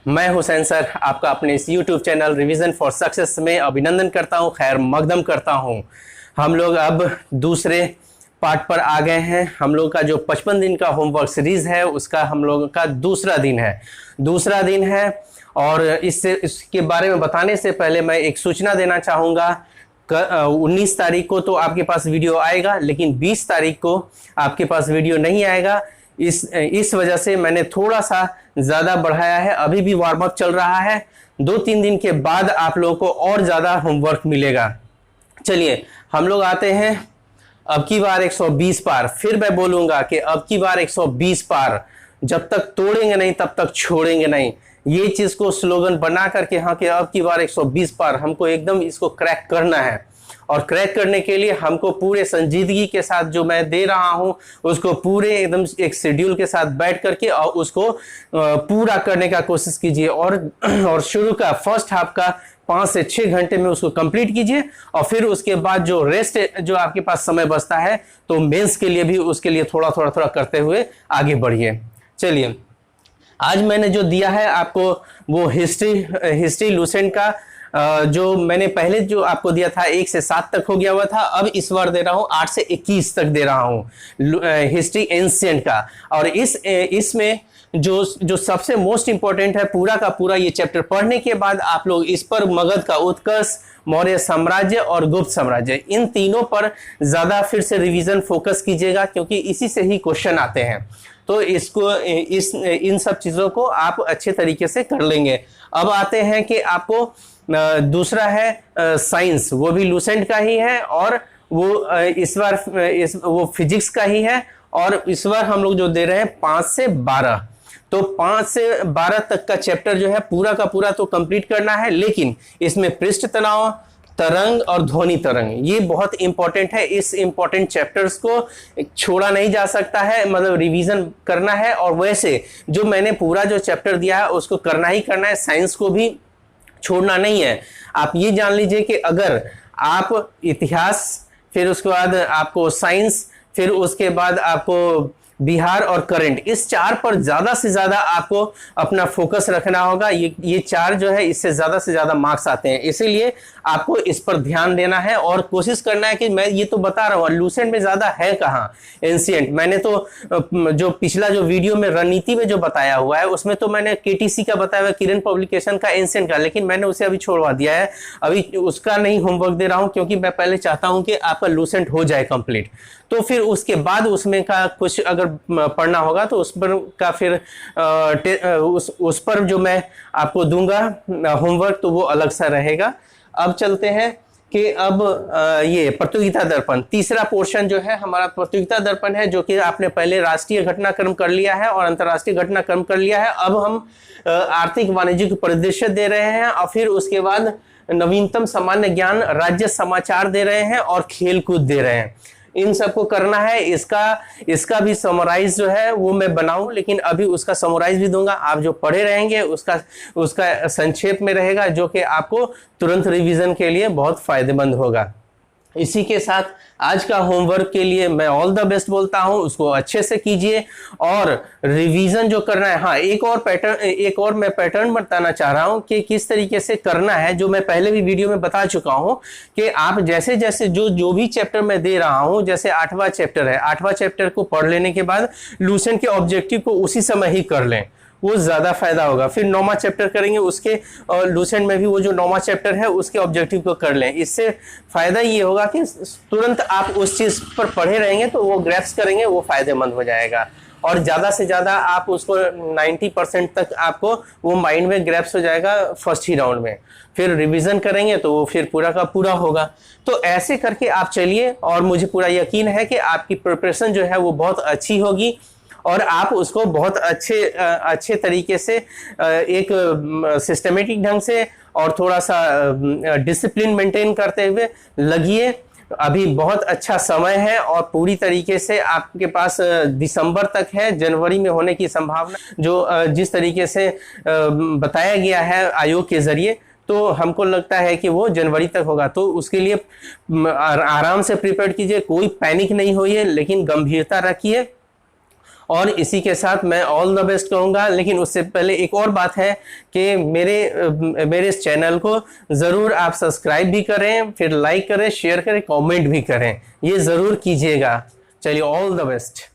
मैं हुसैन सर आपका अपने इस YouTube channel revision for success में अभिनंदन करता हूं, खैर मकदम करता हूं। हम लोग अब दूसरे पार्ट पर आ गए हैं। हम लोग का जो 55 दिन का होमवर्क सीरीज है उसका हम लोगों का दूसरा दिन है। और इसके बारे में बताने से पहले मैं एक सूचना देना चाहूँगा। 19 तारीख को तो आपके पास वीडियो आएगा, लेकिन 20 तारीख को आपके पास वीडियो नहीं आएगा। इस वजह से मैंने थोड़ा सा ज़्यादा बढ़ाया है। अभी भी वार्म अप चल रहा है। 2-3 दिन के बाद आप लोगों को और ज़्यादा होमवर्क मिलेगा। चलिए हम लोग आते हैं अब की बार 120 पार। फिर मैं बोलूँगा कि अब की बार 120 पार, जब तक तोड़ेंगे नहीं तब तक छोड़ेंगे नहीं। ये चीज़ को स्लोगन बना करके हाँ कि अब की बार 120 पार हमको एकदम इसको क्रैक करना है। और क्रैक करने के लिए हमको पूरे संजीदगी के साथ जो मैं दे रहा हूँ उसको पूरे एकदम एक शेड्यूल के साथ बैठ करके और उसको पूरा करने का कोशिश कीजिए। और शुरू का फर्स्ट हाफ का 5 से 6 घंटे में उसको कंप्लीट कीजिए। और फिर उसके बाद जो रेस्ट जो आपके पास समय बचता है तो मेंस के लिए भी उसके लिए थोड़ा थोड़ा करते हुए आगे बढ़िए। चलिए आज मैंने जो दिया है आपको वो हिस्ट्री लूसेंट का जो मैंने पहले जो आपको दिया था 1 से 7 तक हो गया हुआ था। अब इस बार दे रहा हूँ 8 से 21 तक दे रहा हूँ हिस्ट्री एंशिएंट का। और इसमें जो सबसे मोस्ट इंपॉर्टेंट है, पूरा का पूरा ये चैप्टर पढ़ने के बाद आप लोग इस पर मगध का उत्कर्ष, मौर्य साम्राज्य और गुप्त साम्राज्य, इन तीनों पर ज्यादा फिर से रिवीजन फोकस कीजिएगा, क्योंकि इसी से ही क्वेश्चन आते हैं। तो इन सब चीजों को आप अच्छे तरीके से कर लेंगे। अब आते हैं कि आपको दूसरा है साइंस, वो भी लूसेंट का ही है और वो इस बार वो फिजिक्स का ही है। और इस बार हम लोग जो दे रहे हैं 5 से 12, तो 5 से 12 तक का चैप्टर जो है पूरा का पूरा तो कंप्लीट करना है। लेकिन इसमें पृष्ठ तनाव, तरंग और ध्वनि तरंग, ये बहुत इंपॉर्टेंट है। इस इंपॉर्टेंट चैप्टर्स को छोड़ा नहीं जा सकता है, मतलब रिवीजन करना है। और वैसे जो मैंने पूरा जो चैप्टर दिया है उसको करना ही करना है, साइंस को भी छोड़ना नहीं है। आप ये जान लीजिए कि अगर आप इतिहास, फिर उसके बाद आपको साइंस, फिर उसके बाद आपको बिहार और करंट, इस 4 पर ज्यादा से ज्यादा आपको अपना फोकस रखना होगा। ये 4 जो है इससे ज्यादा से ज्यादा मार्क्स आते हैं, इसीलिए आपको इस पर ध्यान देना है और कोशिश करना है कि मैं ये तो बता रहा हूँ लूसेंट में ज्यादा है कहाँ, एंशिएंट। मैंने तो जो पिछला जो वीडियो में रणनीति में जो बताया हुआ है उसमें तो मैंने केटीसी का बताया हुआ, किरण पब्लिकेशन का, एंशिएंट का, लेकिन मैंने उसे अभी छोड़वा दिया है। अभी उसका नहीं होमवर्क दे रहा हूँ, क्योंकि मैं पहले चाहता हूँ कि आपका लूसेंट हो जाए कंप्लीट। तो फिर उसके बाद उसमें का कुछ अगर पढ़ना होगा तो उस पर का फिर उस पर जो मैं आपको दूंगा होमवर्क, तो वो अलग सा रहेगा। अब चलते हैं कि अब ये प्रतियोगिता दर्पण, तीसरा पोर्शन जो है हमारा प्रतियोगिता दर्पण है, जो कि आपने पहले राष्ट्रीय घटनाक्रम कर लिया है और अंतर्राष्ट्रीय घटनाक्रम कर लिया है। अब हम आर्थिक वाणिज्यिक परिदृश्य दे रहे हैं और फिर उसके बाद नवीनतम सामान्य ज्ञान, राज्य समाचार दे रहे हैं और खेल कूद दे रहे हैं। इन सबको करना है। इसका भी समराइज जो है वो मैं बनाऊं, लेकिन अभी उसका समराइज भी दूंगा। आप जो पढ़े रहेंगे उसका संक्षेप में रहेगा, जो कि आपको तुरंत रिवीजन के लिए बहुत फायदेमंद होगा। इसी के साथ आज का होमवर्क के लिए मैं ऑल द बेस्ट बोलता हूं, उसको अच्छे से कीजिए और रिवीजन जो करना है। हाँ, एक और मैं पैटर्न बताना चाह रहा हूं कि किस तरीके से करना है, जो मैं पहले भी वीडियो में बता चुका हूं कि आप जैसे जैसे जो भी चैप्टर मैं दे रहा हूं, जैसे 8वां चैप्टर है, 8वां चैप्टर को पढ़ लेने के बाद लूसेंट के ऑब्जेक्टिव को उसी समय ही कर लें, वो ज्यादा फायदा होगा। फिर 9वां चैप्टर करेंगे, उसके लूसेंट में भी वो जो 9वां चैप्टर है उसके ऑब्जेक्टिव को कर लें। इससे फायदा ये होगा कि तुरंत आप उस चीज पर पढ़े रहेंगे तो वो ग्रैप्स करेंगे, वो फायदेमंद हो जाएगा। और ज्यादा से ज्यादा आप उसको 90% तक आपको वो माइंड में ग्रैप्स हो जाएगा फर्स्ट ही राउंड में। फिर रिवीजन करेंगे तो वो फिर पूरा का पूरा होगा। तो ऐसे करके आप चलिए और मुझे पूरा यकीन है कि आपकी प्रिपरेशन जो है वो बहुत अच्छी होगी और आप उसको बहुत अच्छे तरीके से एक सिस्टमेटिक ढंग से और थोड़ा सा डिसिप्लिन मेंटेन करते हुए लगिए। अभी बहुत अच्छा समय है और पूरी तरीके से आपके पास दिसंबर तक है, जनवरी में होने की संभावना जो जिस तरीके से बताया गया है आयोग के जरिए, तो हमको लगता है कि वो जनवरी तक होगा। तो उसके लिए आराम से प्रिपेयर कीजिए, कोई पैनिक नहीं होइए, लेकिन गंभीरता रखिए और इसी के साथ मैं ऑल द बेस्ट कहूँगा। लेकिन उससे पहले एक और बात है कि मेरे इस चैनल को ज़रूर आप सब्सक्राइब भी करें, फिर लाइक करें, शेयर करें, कमेंट भी करें, ये ज़रूर कीजिएगा। चलिए, ऑल द बेस्ट।